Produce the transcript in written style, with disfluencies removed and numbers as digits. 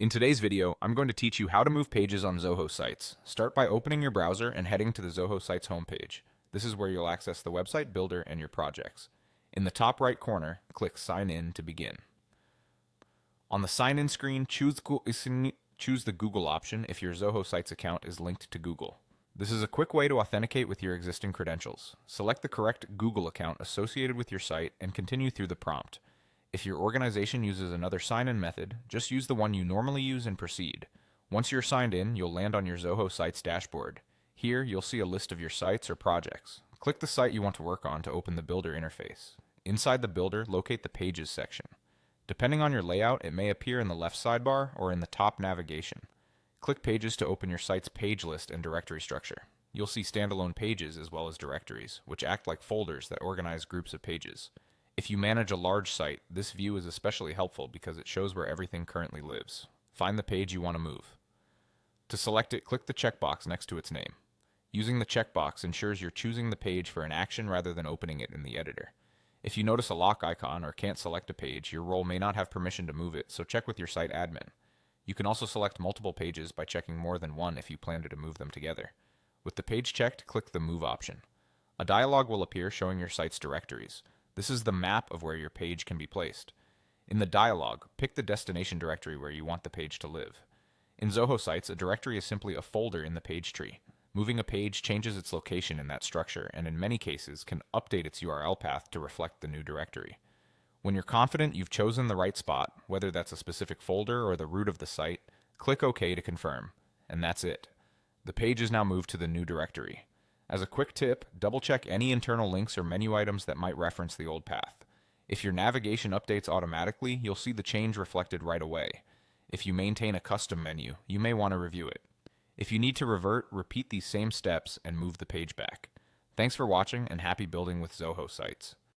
In today's video, I'm going to teach you how to move pages on Zoho sites. Start by opening your browser and heading to the Zoho site's homepage. This is where you'll access the website builder and your projects. In the top right corner, click Sign In to begin. On the Sign In screen, choose the Google option if your Zoho Sites account is linked to Google. This is a quick way to authenticate with your existing credentials. Select the correct Google account associated with your site and continue through the prompt. If your organization uses another sign-in method, just use the one you normally use and proceed. Once you're signed in, you'll land on your Zoho Sites dashboard. Here, you'll see a list of your sites or projects. Click the site you want to work on to open the Builder interface. Inside the Builder, locate the Pages section. Depending on your layout, it may appear in the left sidebar or in the top navigation. Click Pages to open your site's page list and directory structure. You'll see standalone pages as well as directories, which act like folders that organize groups of pages. If you manage a large site, this view is especially helpful because it shows where everything currently lives. Find the page you want to move. To select it, click the checkbox next to its name. Using the checkbox ensures you're choosing the page for an action rather than opening it in the editor. If you notice a lock icon or can't select a page, your role may not have permission to move it, so check with your site admin. You can also select multiple pages by checking more than one if you plan to move them together. With the page checked, click the Move option. A dialog will appear showing your site's directories. This is the map of where your page can be placed. In the dialog, pick the destination directory where you want the page to live. In Zoho Sites, a directory is simply a folder in the page tree. Moving a page changes its location in that structure, and in many cases can update its URL path to reflect the new directory. When you're confident you've chosen the right spot, whether that's a specific folder or the root of the site, click OK to confirm. And that's it. The page is now moved to the new directory. As a quick tip, double-check any internal links or menu items that might reference the old path. If your navigation updates automatically, you'll see the change reflected right away. If you maintain a custom menu, you may want to review it. If you need to revert, repeat these same steps and move the page back. Thanks for watching and happy building with Zoho Sites.